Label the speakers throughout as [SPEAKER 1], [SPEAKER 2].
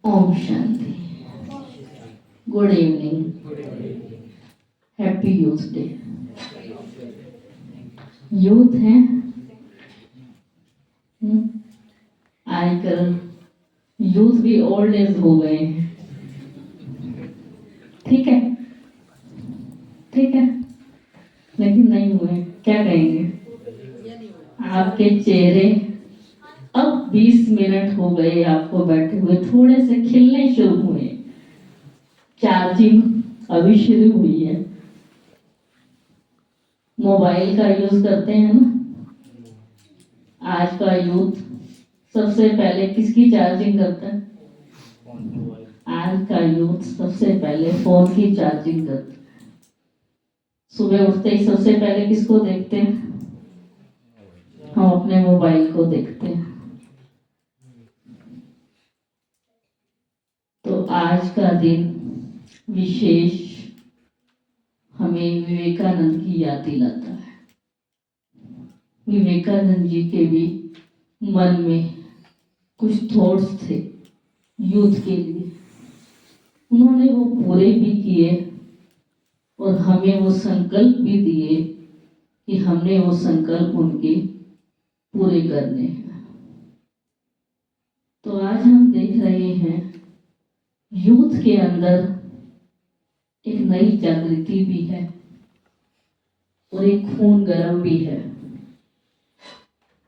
[SPEAKER 1] ओम शांति। Good evening. Happy youth day. Youth है आजकल यूथ भी ओल्ड एज हो गए हैं। ठीक है, ठीक है, लेकिन नहीं हुए, क्या कहेंगे? आपके चेहरे अब 20 मिनट हो गए आपको बैठे हुए, थोड़े से खिलने शुरू हुए। चार्जिंग अभी शुरू हुई है। मोबाइल का यूज करते हैं ना। आज का यूथ सबसे पहले किसकी चार्जिंग करता है? आज का यूथ सबसे पहले फोन की चार्जिंग करता है। सुबह उठते ही सबसे पहले किसको देखते हैं? हम अपने मोबाइल को देखते हैं। तो आज का दिन विशेष हमें विवेकानंद की याद दिलाता है। विवेकानंद जी के भी मन में कुछ थॉट्स थे यूथ के लिए, उन्होंने वो पूरे भी किए और हमें वो संकल्प भी दिए कि हमने वो संकल्प उनके पूरे करने हैं। तो आज हम देख रहे हैं यूथ के अंदर एक नई जागृति भी है और एक खून गर्म भी है।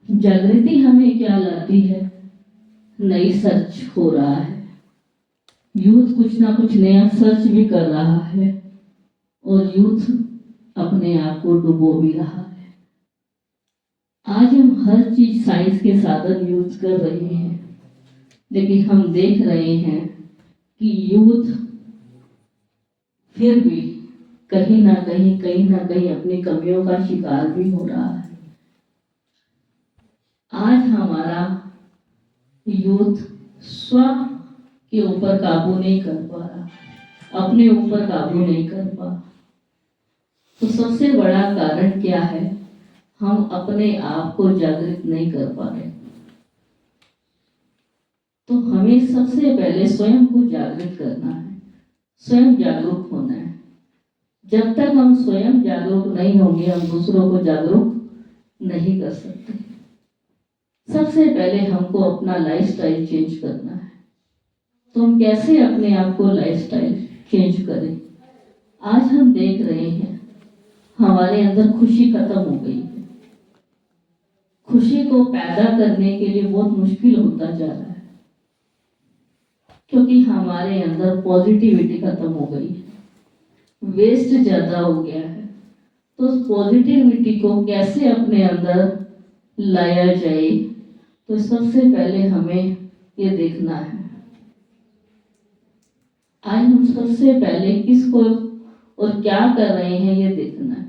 [SPEAKER 1] जागृति हमें क्या लाती है? नई सर्च हो रहा है, यूथ कुछ ना कुछ नया सर्च भी कर रहा है और यूथ अपने आप को डुबो भी रहा है। आज हम हर चीज साइंस के साधन यूज कर रहे हैं, लेकिन हम देख रहे हैं कि यूथ फिर भी कहीं ना कहीं अपनी कमियों का शिकार भी हो रहा है। आज हमारा यूथ स्व के ऊपर काबू नहीं कर पा रहा, अपने ऊपर काबू नहीं कर पा। तो सबसे बड़ा कारण क्या है? हम अपने आप को जागृत नहीं कर पा रहे। तो हमें सबसे पहले स्वयं को जागृत करना है, स्वयं जागरूक होना है। जब तक हम स्वयं जागरूक नहीं होंगे, हम दूसरों को जागरूक नहीं कर सकते। सबसे पहले हमको अपना लाइफस्टाइल चेंज करना है। तो हम कैसे अपने आप को लाइफस्टाइल चेंज करें? आज हम देख रहे हैं हमारे अंदर खुशी खत्म हो गई है। खुशी को पैदा करने के लिए बहुत मुश्किल होता जा रहा है, क्योंकि हमारे अंदर पॉजिटिविटी खत्म हो गई है, वेस्ट ज्यादा हो गया है। तो उस पॉजिटिविटी को कैसे अपने अंदर लाया जाए? तो सबसे पहले हमें ये देखना है। आज हम सबसे पहले किसको और क्या कर रहे हैं ये देखना है।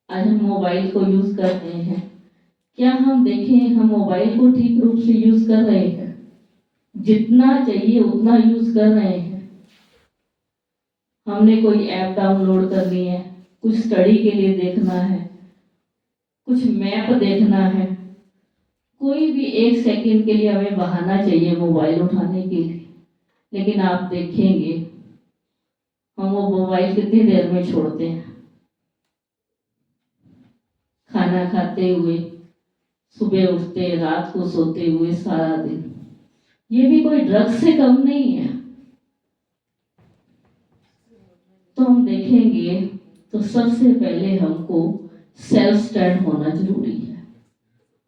[SPEAKER 1] आज हम मोबाइल को यूज कर रहे हैं, क्या हम देखें हम मोबाइल को ठीक रूप से यूज कर रहे हैं? जितना चाहिए उतना यूज कर रहे हैं? हमने कोई ऐप डाउनलोड करनी है, कुछ स्टडी के लिए देखना है, कुछ मैप देखना है, कोई भी एक सेकंड के लिए हमें बहाना चाहिए मोबाइल उठाने के लिए। लेकिन आप देखेंगे हम वो मोबाइल कितनी देर में छोड़ते हैं? खाना खाते हुए, सुबह उठते, रात को सोते हुए, सारा दिन। ये भी कोई ड्रग्स से कम नहीं है। तो हम देखेंगे तो सबसे पहले हमको सेल्फ स्टैंड होना जरूरी है।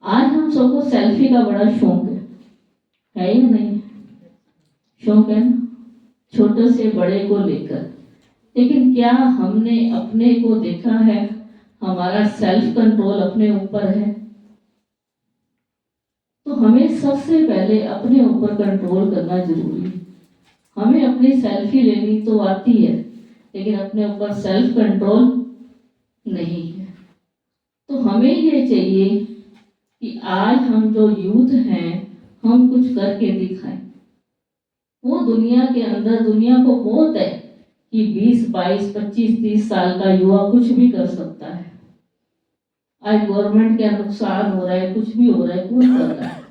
[SPEAKER 1] आज हम सबको सेल्फी का बड़ा शौक है या नहीं? शौक है ना, छोटे से बड़े को लेकर। लेकिन क्या हमने अपने को देखा है? हमारा सेल्फ कंट्रोल अपने ऊपर है? तो हमें सबसे पहले अपने ऊपर कंट्रोल करना जरूरी है। हमें अपनी सेल्फी लेनी तो आती है, लेकिन अपने ऊपर सेल्फ कंट्रोल नहीं है। तो हमें ये चाहिए कि आज हम जो यूथ हैं हम कुछ करके दिखाएं। वो दुनिया के अंदर, दुनिया को बहुत है कि 20, 22, 25, 30 साल का युवा कुछ भी कर सकता है। आज गवर्नमेंट का नुकसान हो रहा है, कुछ भी हो रहा है, कौन कर रहा है?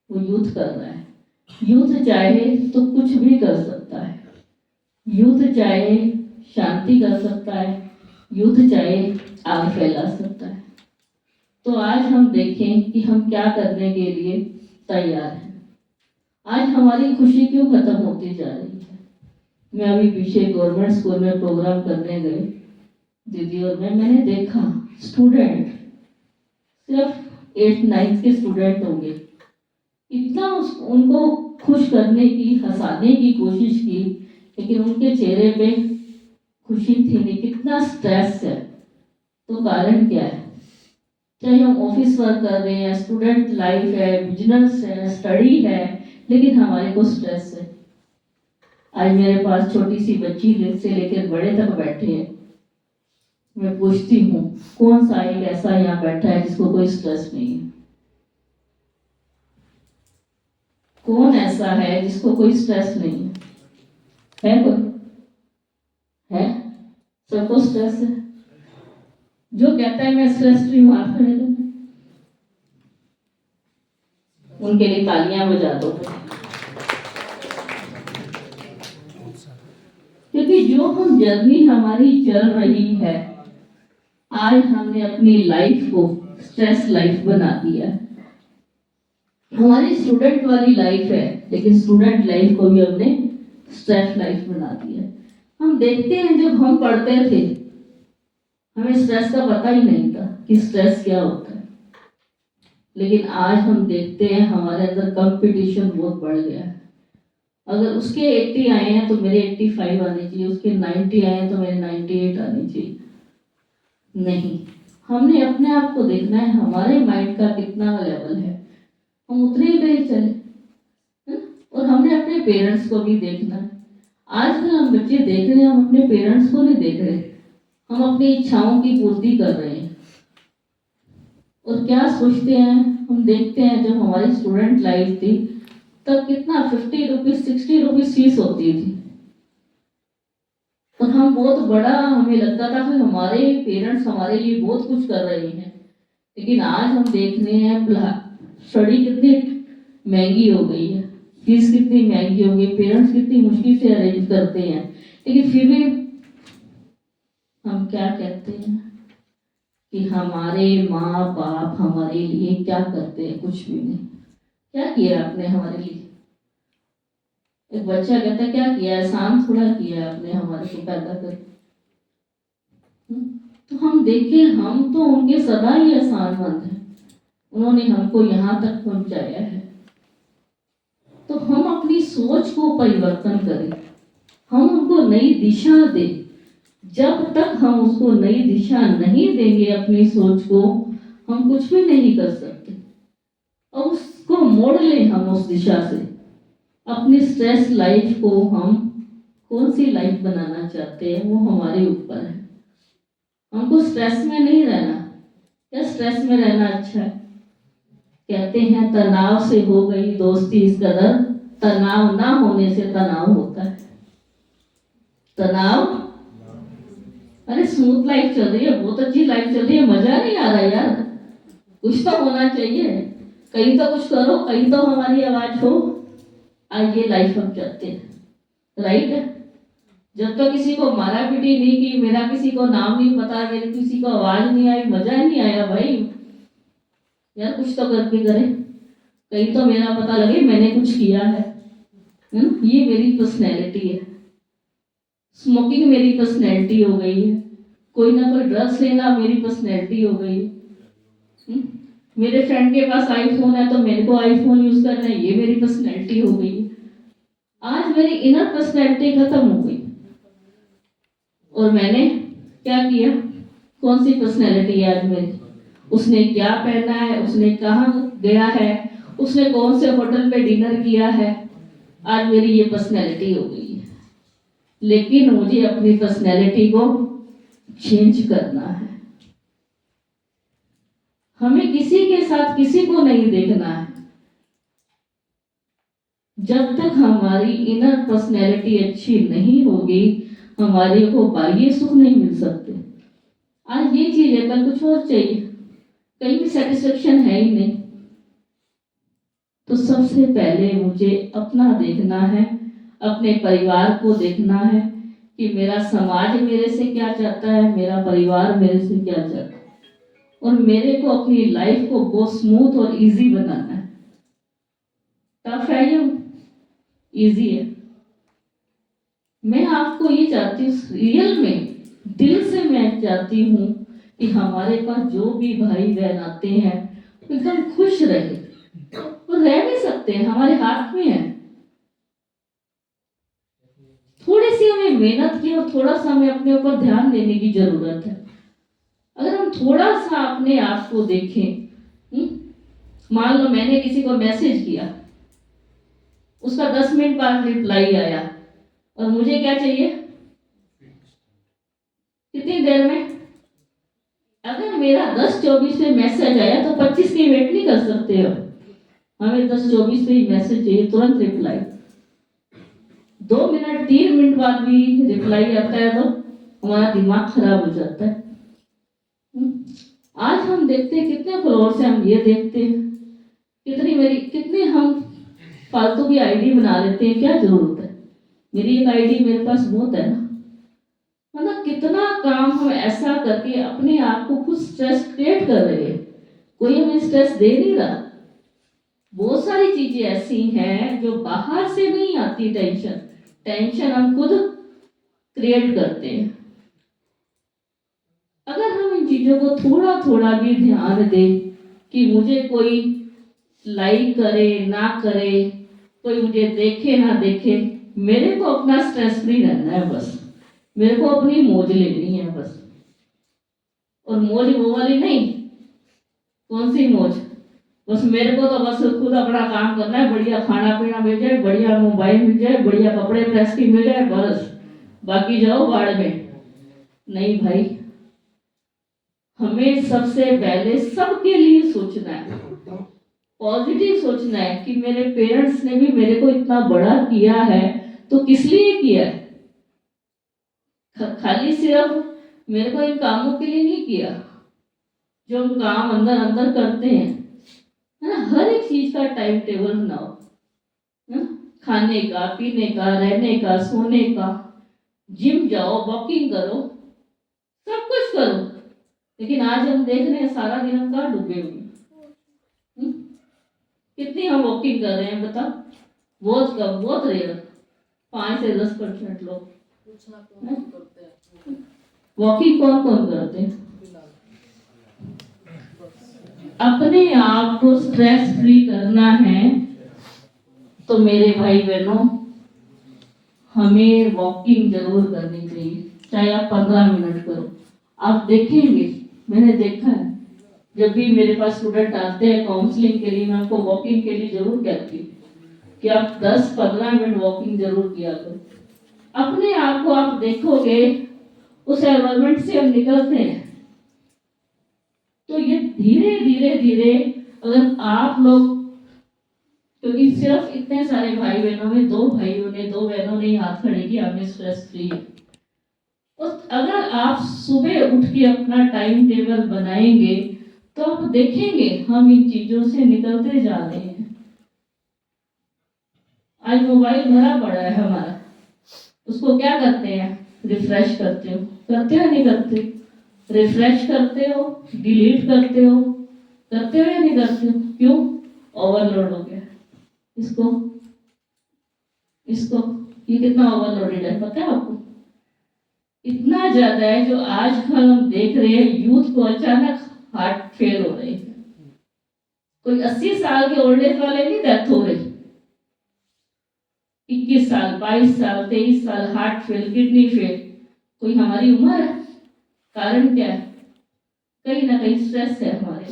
[SPEAKER 1] वो यूथ कर रहा है। यूथ चाहे तो कुछ भी कर सकता है, यूथ चाहे शांति कर सकता है, यूथ चाहे आग फैला सकता है। तो आज हम देखें कि हम क्या करने के लिए तैयार हैं। आज हमारी खुशी क्यों खत्म होती जा रही है। मैं अभी पीछे गवर्नमेंट स्कूल में प्रोग्राम करने गए दीदी और मैंने देखा स्टूडेंट सिर्फ 8th-9th के स्टूडेंट होंगे, इतना उनको खुश करने की, हंसाने की कोशिश की, लेकिन उनके चेहरे पे खुशी थी नहीं। कितना स्ट्रेस है। तो कारण क्या है? चाहे हम ऑफिस वर्क कर रहे हैं, स्टूडेंट लाइफ है, बिजनेस है, स्टडी है, लेकिन हमारे को स्ट्रेस है। आज मेरे पास छोटी सी बच्ची से लेकर बड़े तक बैठे हैं। मैं पूछती हूँ कौन सा एक ऐसा यहाँ बैठा है जिसको कोई स्ट्रेस नहीं है? कौन ऐसा है जिसको कोई स्ट्रेस नहीं है? है कोई? है? सबको स्ट्रेस है। जो कहता है मैं स्ट्रेस फ्री हूँ, हाथ खड़े करो, उनके लिए तालियां बजा दो। क्योंकि जो हम जर्नी हमारी चल रही है, आज हमने अपनी लाइफ को स्ट्रेस लाइफ बना दिया। हमारी स्टूडेंट वाली लाइफ है, लेकिन स्टूडेंट लाइफ को भी हमने स्ट्रेस लाइफ बना दिया। हम देखते हैं जब हम पढ़ते थे हमें स्ट्रेस का पता ही नहीं था कि स्ट्रेस क्या होता है, लेकिन आज हम देखते हैं हमारे अंदर कंपटीशन बहुत बढ़ गया है। अगर उसके 80 आए हैं तो मेरे 85 आने चाहिए, उसके 90 आए हैं तो मेरे 98 आने चाहिए। नहीं, हमने अपने आप को देखना है हमारे माइंड का कितना लेवल है, हम उतने ही पे चले। और हमने अपने पेरेंट्स को भी देखना है। आजकल हम बच्चे देख रहे हैं, हम अपने पेरेंट्स को नहीं देख रहे, हम अपनी इच्छाओं की पूर्ति कर रहे हैं। और क्या सोचते हैं, हम देखते हैं जब हमारी स्टूडेंट लाइफ थी तब कितना 50 रुपीज 60 रुपीज फीस होती थी, और हम बहुत बड़ा हमें लगता था कि हमारे पेरेंट्स हमारे लिए बहुत कुछ कर रहे हैं। लेकिन आज हम देख रहे हैं स्टडी कितनी महंगी हो गई है, फीस कितनी महंगी हो गई, पेरेंट्स कितनी मुश्किल से अरेंज करते हैं, लेकिन फिर भी हम क्या कहते हैं कि हमारे माँ बाप हमारे लिए क्या करते हैं? कुछ भी नहीं। क्या किया आपने हमारे लिए? एक बच्चा कहता है क्या किया, एहसान थोड़ा किया आपने हमारे को पैदा कर। तो हम देखें, हम तो उनके सदा ही एहसानमंद हैं, उन्होंने हमको यहाँ तक पहुंचाया है। तो हम अपनी सोच को परिवर्तन करें, हम उनको नई दिशा दें। जब तक हम उसको नई दिशा नहीं देंगे अपनी सोच को, हम कुछ भी नहीं कर सकते। और उसको मोड़ लें हम उस दिशा से। अपनी स्ट्रेस लाइफ को हम कौन सी लाइफ बनाना चाहते हैं वो हमारे ऊपर है। हमको स्ट्रेस में नहीं रहना। क्या स्ट्रेस में रहना अच्छा है? कहते हैं तनाव से हो गई दोस्ती इस कदर, तनाव ना होने से तनाव होता है। तनाव, अरे स्मूथ लाइफ चल रही है, बहुत अच्छी लाइफ चल रही है, मजा नहीं आ रहा यार, कुछ तो होना चाहिए, कहीं तो कुछ करो, कहीं तो हमारी आवाज हो। आज ये लाइफ हम चाहते हैं, राइट? जब तक किसी को मारा पीटी नहीं की, मेरा किसी को नाम नहीं पता, मेरी किसी को आवाज नहीं आई, मजा नहीं आया भाई। यार कुछ तो करके करे, कहीं तो मेरा पता लगे मैंने कुछ किया है। ये मेरी पर्सनैलिटी है। स्मोकिंग मेरी पर्सनैलिटी हो गई है, कोई ना कोई ड्रग्स लेना मेरी पर्सनैलिटी हो गई है। मेरे फ्रेंड के पास आईफोन है तो मेरे को आईफोन यूज करना है, ये मेरी पर्सनैलिटी हो गई है। आज मेरी इनर पर्सनैलिटी खत्म हो गई और मैंने क्या किया? कौन सी पर्सनैलिटी है आज मेरी? उसने क्या पहना है, उसने कहाँ गया है, उसने कौन से होटल पे डिनर किया है, आज मेरी ये पर्सनैलिटी हो गई है। लेकिन मुझे अपनी पर्सनैलिटी को चेंज करना है। हमें किसी के साथ किसी को नहीं देखना है। जब तक हमारी इनर पर्सनैलिटी अच्छी नहीं होगी, हमारे को बाह्य सुख नहीं मिल सकते। आज ये चीज है, कल कुछ और चाहिए, कहीं भी सेटिस्फेक्शन है ही नहीं। तो सबसे पहले मुझे अपना देखना है, अपने परिवार को देखना है कि मेरा समाज मेरे से क्या चाहता है, मेरा परिवार मेरे से क्या चाहता है, और मेरे को अपनी लाइफ को बहुत स्मूथ और इजी बनाना है। टफ है या इजी है? मैं आपको ये चाहती हूँ, रियल में दिल से मैं चाहती हूँ कि हमारे पास जो भी भाई बहन आते हैं एकदम खुश रहे, और रह भी सकते हैं, हमारे हाथ में है। थोड़ी सी हमें मेहनत की और थोड़ा सा हमें अपने ऊपर ध्यान देने की जरूरत है। अगर हम थोड़ा सा अपने आप को देखें, मान लो मैंने किसी को मैसेज किया, उसका 10 मिनट बाद रिप्लाई आया, और मुझे क्या चाहिए, कितनी देर में? अगर मेरा 10-24 पे मैसेज आया तो 25 की वेट नहीं कर सकते हो, हमें 10-24 पे ही मैसेज चाहिए, तुरंत रिप्लाई। 2 मिनट 3 मिनट बाद भी रिप्लाई आता है तो हमारा दिमाग खराब हो जाता है। आज हम देखते हैं कितने फॉलोअर्स हैं, हम ये देखते हैं कितनी हम फालतू की आईडी बना लेते हैं, क्या जरूरत है? मेरी एक आईडी मेरे पास बहुत है ना। मतलब कितना काम हम ऐसा करके अपने आप को खुद स्ट्रेस क्रिएट कर रहे हैं, कोई हमें स्ट्रेस दे नहीं रहा। बहुत सारी चीजें ऐसी हैं जो बाहर से नहीं आती, टेंशन हम खुद क्रिएट करते हैं। अगर हम इन चीजों को थोड़ा थोड़ा भी ध्यान दें कि मुझे कोई लाइक करे ना करे, कोई मुझे देखे ना देखे, मेरे को अपना स्ट्रेस फ्री रहना है बस, मेरे को अपनी मौज लेनी है बस। और मौज वो वाली नहीं, कौन सी मौज? बस मेरे को तो बस खुद अपना काम करना है, बढ़िया खाना पीना मिल जाए, बढ़िया मोबाइल मिल जाए, बढ़िया कपड़े प्रेस की मिल जाए, बस बाकी जाओ बाढ़ में। नहीं भाई, हमें सबसे पहले सबके लिए सोचना है, पॉजिटिव सोचना है कि मेरे पेरेंट्स ने भी मेरे को इतना बड़ा किया है तो किस लिए किया है? खाली सिर्फ मेरे को इन कामों के लिए नहीं किया। जो हम काम अंदर अंदर करते हैं, है ना, हर एक चीज का टाइम टेबल बनाओ, खाने का, पीने का, रहने का, सोने का, जिम जाओ, वॉकिंग करो, सब कुछ करो। लेकिन आज हम देख रहे हैं सारा दिन हम कहाँ डूबे हुए, कितनी हम वॉकिंग कर रहे हैं बताओ? बहुत कम, बहुत रेयर, 5 से 10% लोग। वॉकिंग कौन कौन करते हैं? अपने आप को स्ट्रेस फ्री करना है तो मेरे भाई बहनों, हमें वॉकिंग जरूर करनी चाहिए, चाहे आप 15 मिनट करो। आप देखेंगे, मैंने देखा है, जब भी मेरे पास स्टूडेंट आते हैं काउंसलिंग के लिए, मैं उनको वॉकिंग के लिए जरूर कहती हूँ कि आप 10-15 मिनट वॉकिंग जरूर किया करो। अपने आप को आप देखोगे, उस एनवायरमेंट से हम निकलते हैं तो ये धीरे धीरे धीरे, अगर आप लोग, क्योंकि सिर्फ इतने सारे भाई बहनों में 2 भाइयों ने 2 बहनों ने हाथ खड़े किया, हमें स्ट्रेस फ्री है। और अगर आप सुबह उठ के अपना टाइम टेबल बनाएंगे तो आप देखेंगे हम इन चीजों से निकलते जा रहे हैं। आज मोबाइल भरा पड़ा है हमारा, उसको क्या करते हैं? रिफ्रेश करते हो, करते हो नहीं करते? रिफ्रेश करते हो, डिलीट करते हो या नहीं करते हो? क्यों? ओवरलोड हो गया इसको ये कितना ओवरलोडेड है पता है आपको? इतना ज्यादा है जो आजकल हम देख रहे हैं, यूथ को अचानक हार्ट फेल हो रही है। कोई 80 साल के ओल्ड एज वाले नहीं डेथ हो रही, 21 साल, 22 साल, 23 साल हार्ट फेल, किडनी फेल। कोई हमारी उम्र है? कारण क्या है? कहीं ना कहीं स्ट्रेस है हमारे।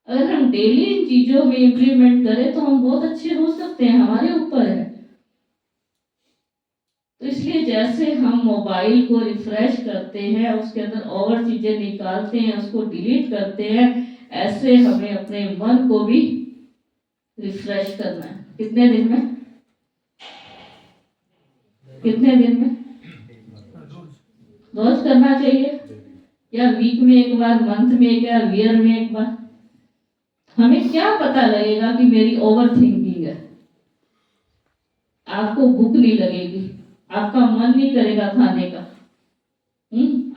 [SPEAKER 1] अगर हम डेली इन चीजों में इम्प्लीमेंट करें तो हम बहुत अच्छे हो सकते हैं, हमारे ऊपर है। तो इसलिए जैसे हम मोबाइल को रिफ्रेश करते हैं, उसके अंदर और चीजें निकालते हैं, उसको डिलीट करते हैं, ऐसे हमें अपने मन को भी रिफ्रेश करना है। कितने दिन में? रोज करना चाहिए, या वीक में एक बार, मंथ में एक बार, ईयर में एक बार? हमें क्या पता लगेगा कि मेरी ओवर थिंकिंग है। आपको भूख नहीं लगेगी, आपका मन नहीं करेगा खाने का,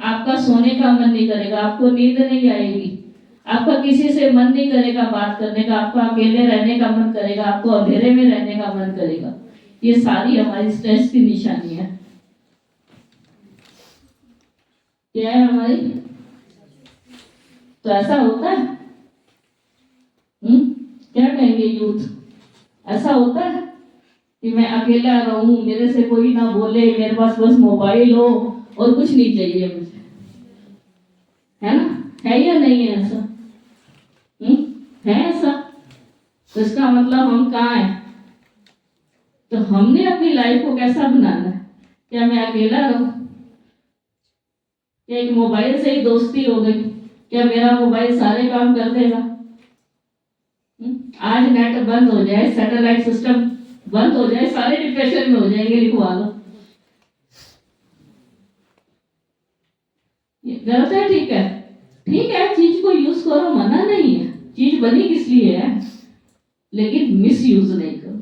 [SPEAKER 1] आपका सोने का मन नहीं करेगा, आपको नींद नहीं आएगी, आपका किसी से मन नहीं करेगा बात करने का, आपका अकेले रहने का मन करेगा, आपको अंधेरे में रहने का मन करेगा। ये सारी हमारी स्ट्रेस की निशानी है। क्या है हमारी? तो ऐसा होता है? क्या कहेंगे यूथ? ऐसा होता है कि मैं अकेला रहूं, मेरे से कोई ना बोले, मेरे पास बस मोबाइल हो और कुछ नहीं चाहिए मुझे, है ना? है या नहीं है ऐसा? है ऐसा? तो इसका मतलब हम कहाँ हैं? तो हमने अपनी लाइफ को कैसा बनाना है? क्या मैं अकेला रहूं? क्या एक मोबाइल से ही दोस्ती हो गई? क्या मेरा मोबाइल सारे काम कर देगा? आज नेट बंद हो जाए, सैटेलाइट सिस्टम बंद हो जाए, सारे डिप्रेशन में हो जाएंगे, लिखवा लो। गलत है? ठीक है, ठीक है, चीज को यूज करो, मना नहीं है, चीज बनी किस लिए है, लेकिन मिस यूज नहीं करो।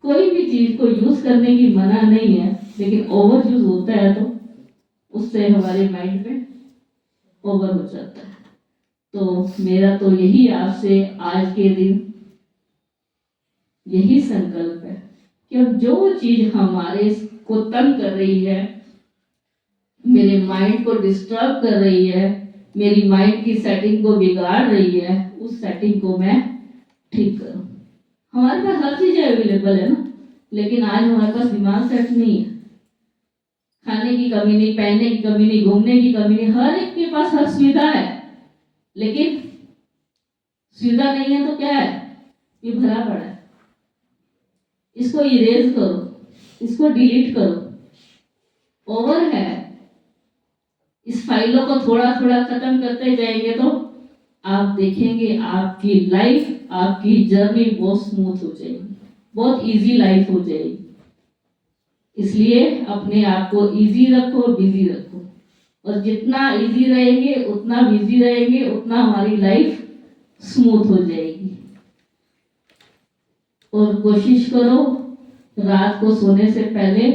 [SPEAKER 1] कोई भी चीज को यूज करने की मना नहीं है, लेकिन ओवर यूज होता है तो उससे हमारे माइंड पे ओवर हो जाता है। तो मेरा तो यही आपसे आज के दिन यही संकल्प है कि अब जो चीज हमारे को तंग कर रही है, मेरे माइंड को डिस्टर्ब कर रही है, मेरी माइंड की सेटिंग को बिगाड़ रही है, उस सेटिंग को मैं ठीक करूं। हमारे पास हर चीज अवेलेबल है ना, लेकिन आज हमारे पास दिमाग सेट नहीं है। खाने की कमी नहीं, पहनने की कमी नहीं, घूमने की कमी नहीं, हर एक के पास हर सुविधा है, लेकिन सुविधा नहीं है तो क्या है? ये भरा पड़ा है। इसको इरेज करो, इसको डिलीट करो। ओवर है, इस फाइलों को थोड़ा थोड़ा खत्म करते जाएंगे तो आप देखेंगे आपकी लाइफ, आपकी जर्नी बहुत स्मूथ हो जाएगी, बहुत इजी लाइफ हो जाएगी। इसलिए अपने आप को इजी रखो, बिजी रखो, और जितना इजी रहेंगे, उतना बिजी रहेंगे, उतना हमारी लाइफ स्मूथ हो जाएगी। और कोशिश करो रात को सोने से पहले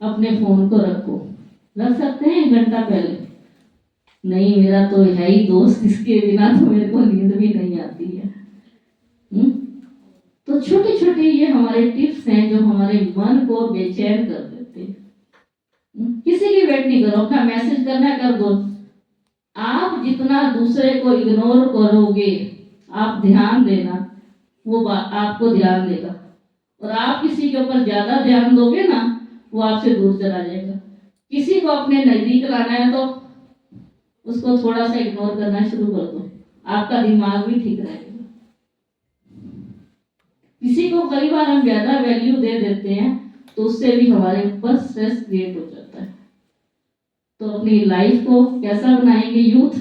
[SPEAKER 1] अपने फोन को रख सकते हैं 1 घंटा पहले? नहीं, मेरा तो है ही दोस्त, इसके बिना तो मेरे को नींद भी नहीं आती है। तो छोटे छोटे ये हमारे टिप्स हैं जो हमारे मन को बेचैन कर देते हैं। किसी की वेट नहीं करो, अपना मैसेज करना कर दो। आप जितना दूसरे को इग्नोर करोगे, आप ध्यान देना, वो आपको ध्यान देगा, और आप किसी के ऊपर ज्यादा ध्यान दोगे ना, वो आपसे दूर चला जाएगा। किसी को अपने नजदीक लाना है तो उसको थोड़ा सा इग्नोर करना शुरू कर दो, आपका दिमाग भी ठीक रहेगा। किसी को कई बार हम ज्यादा वैल्यू दे देते हैं तो उससे भी हमारे ऊपर स्ट्रेस क्रिएट हो जाता है। तो अपनी लाइफ को कैसा बनाएंगे यूथ?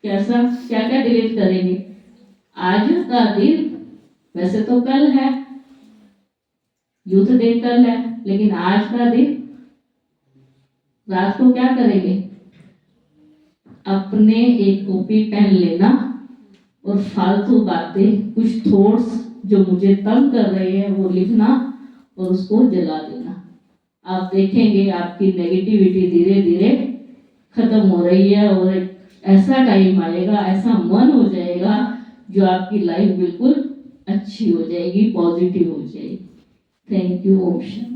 [SPEAKER 1] कैसा? क्या क्या डिलीट करेंगे? आज का दिन, वैसे तो कल है, यूथ डे कल है, लेकिन आज का दिन रात को क्या करेंगे? अपने एक कॉपी पेन लेना और फालतू बातें, कुछ थॉट्स जो मुझे तंग कर रहे हैं वो लिखना और उसको जला देना। आप देखेंगे आपकी नेगेटिविटी धीरे धीरे खत्म हो रही है, और ऐसा टाइम आएगा, ऐसा मन हो जाएगा जो आपकी लाइफ बिल्कुल अच्छी हो जाएगी, पॉजिटिव हो जाएगी। Thank you. ओम शांति।